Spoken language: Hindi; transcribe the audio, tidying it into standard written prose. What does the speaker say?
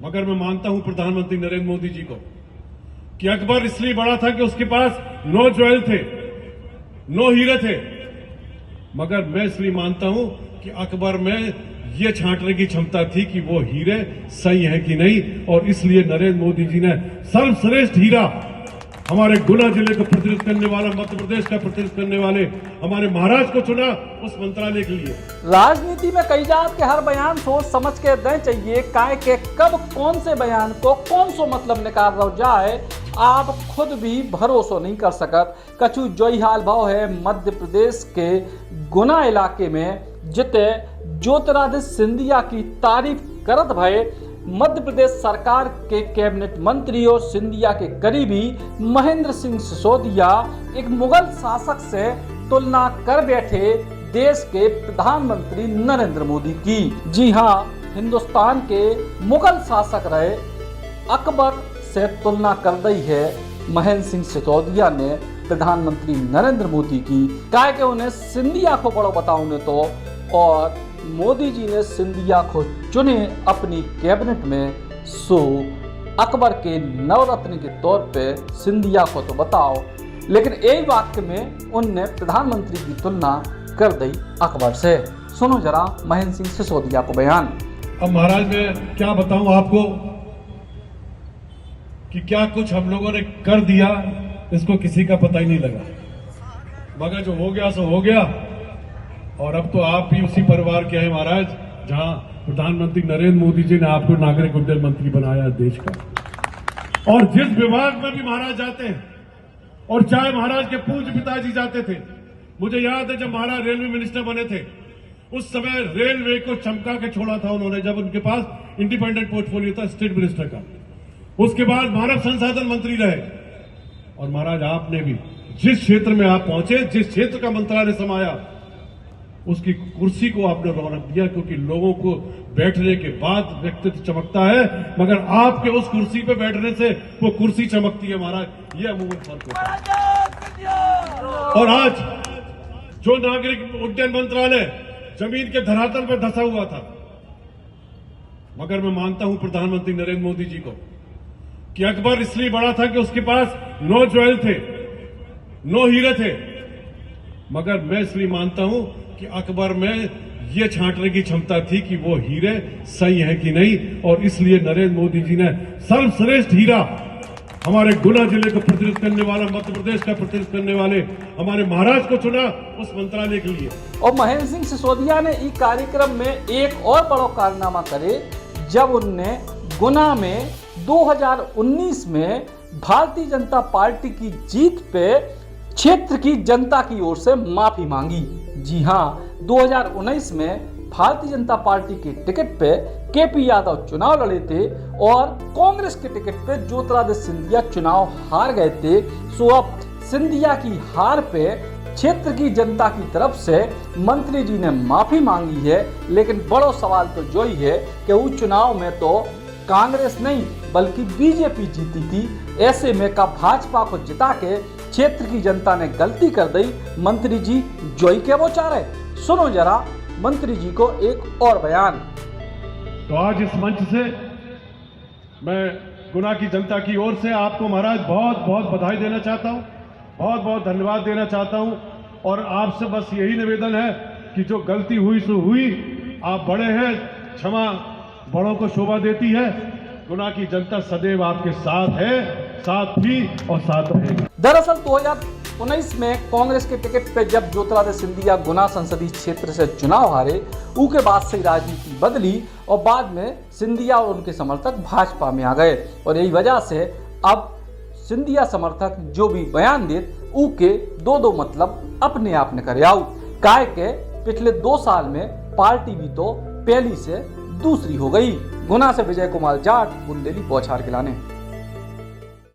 मगर मैं मानता हूं प्रधानमंत्री नरेंद्र मोदी जी को कि अकबर इसलिए बड़ा था कि उसके पास 9 ज्वेल थे, 9 हीरे थे। मगर मैं इसलिए मानता हूं कि अकबर में यह छांटने की क्षमता थी कि वो हीरे सही है कि नहीं, और इसलिए नरेंद्र मोदी जी ने सर्वश्रेष्ठ हीरा हमारे गुना जिले को प्रतिनिधित्व करने वाला, मध्य प्रदेश का प्रतिनिधित्व करने वाले हमारे महाराज को चुना उस मंत्रालय के लिए। राजनीति में कई जात के हर बयान सोच समझ के दें चाहिए, काहे के कब कौन से बयान को कौन सो मतलब निकाल रहा जाए आप खुद भी भरोसा नहीं कर सकत। कछु जोई हाल भाव है मध्य प्रदेश के गुना इलाके में, जिते ज्योतिरादित्य सिंधिया की तारीफ करत भय मध्य प्रदेश सरकार के कैबिनेट मंत्री और सिंधिया के करीबी महेंद्र सिंह सिसोदिया एक मुगल शासक से तुलना कर बैठे देश के प्रधानमंत्री नरेंद्र मोदी की। जी हां, हिंदुस्तान के मुगल शासक रहे अकबर से तुलना कर दी है महेंद्र सिंह सिसोदिया ने प्रधानमंत्री नरेंद्र मोदी की। काहे के उन्हें सिंधिया को बड़ो बताऊं ने तो, और मोदी जी ने सिंधिया को चुने अपनी कैबिनेट में, सो अकबर के नवरत्न के तौर पे सिंधिया को तो बताओ, लेकिन एक वाक्य में उनने प्रधानमंत्री की तुलना कर दी अकबर से। सुनो जरा महेंद्र सिंह सिसोदिया को बयान। अब महाराज मैं क्या बताऊं आपको कि क्या कुछ हम लोगों ने कर दिया, इसको किसी का पता ही नहीं लगा। मगर जो हो गया सो हो गया, और अब तो आप भी उसी परिवार के हैं महाराज, जहां प्रधानमंत्री नरेंद्र मोदी जी ने आपको नागरिक उड्डयन मंत्री बनाया देश का। और जिस विभाग में भी महाराज जाते हैं, और चाहे महाराज के पूज्य पिताजी जाते थे, मुझे याद है जब महाराज रेलवे मिनिस्टर बने थे, उस समय रेलवे को चमका के छोड़ा था उन्होंने, जब उनके पास इंडिपेंडेंट पोर्टफोलियो था स्टेट मिनिस्टर का। उसके बाद मानव संसाधन मंत्री रहे, और महाराज आपने भी जिस क्षेत्र में आप पहुंचे, जिस क्षेत्र का मंत्रालय समाया, उसकी कुर्सी को आपने रौनक दिया, क्योंकि लोगों को बैठने के बाद व्यक्तित्व चमकता है, मगर आपके उस कुर्सी पे बैठने से वो कुर्सी चमकती है महाराज। ये अमूमन फर्क होता है। और आज जो नागरिक उड्डयन मंत्रालय जमीन के धरातल पर धंसा हुआ था, मगर मैं मानता हूं प्रधानमंत्री नरेंद्र मोदी जी को कि अकबर इसलिए बड़ा था कि उसके पास 9 ज्वेल थे, 9 हीरे थे। मगर मैं इसलिए मानता हूं कि अकबर में यह छांटने की क्षमता थी कि वो हीरे सही है कि नहीं, और इसलिए नरेंद्र मोदी जी ने सर्वश्रेष्ठ हीरा हमारे गुना जिले को प्रतिनिधित्व करने वाला, मध्य प्रदेश का प्रतिनिधित्व करने वाले हमारे महाराज को चुना उस मंत्रालय के लिए। और महेंद्र सिंह सिसोदिया ने इस कार्यक्रम में एक और बड़ा कारनामा करे, जब उनने गुना में 2019 में भारतीय जनता पार्टी की जीत पे क्षेत्र की जनता की ओर से माफी मांगी। जी हां, 2019 में भारतीय जनता पार्टी के टिकट पे केपी यादव चुनाव लड़े थे, और कांग्रेस के टिकट पे ज्योतिरादित्य सिंधिया चुनाव हार गए थे। सो अब सिंधिया की हार पे क्षेत्र की जनता की तरफ से मंत्री जी ने माफी मांगी है, लेकिन बड़ा सवाल तो जो ही है कि उस चुनाव में तो कांग्रेस नहीं बल्कि बीजेपी जीती थी। ऐसे में का भाजपा को जिता के क्षेत्र की जनता ने गलती कर दी। मंत्री जी जोई के वो चाह रहे, सुनो जरा मंत्री जी को एक और बयान। तो आज इस मंच से मैं गुना की जनता की ओर से आपको महाराज बहुत बहुत बधाई देना चाहता हूं, बहुत बहुत धन्यवाद देना चाहता हूं, और आपसे बस यही निवेदन है कि जो गलती हुई सो हुई, आप बड़े हैं, क्षमा बड़ों को शोभा देती है। गुना की जनता सदैव आपके साथ है, साथ थी और साथ रहेगी। दरअसल 2019 में कांग्रेस के टिकट पे जब ज्योतिरादित्य सिंधिया गुना संसदीय क्षेत्र से चुनाव हारे, उसके बाद से राजनीति बदली, और बाद में सिंधिया और उनके समर्थक भाजपा में आ गए, और यही वजह से अब सिंधिया समर्थक जो भी बयान दे उके दो मतलब अपने आप ने करे आउ। काहे के पिछले 2 साल में पार्टी भी तो पहली से दूसरी हो गई। गुना से विजय कुमार जाट, बुंदेली बौछार खिलाने।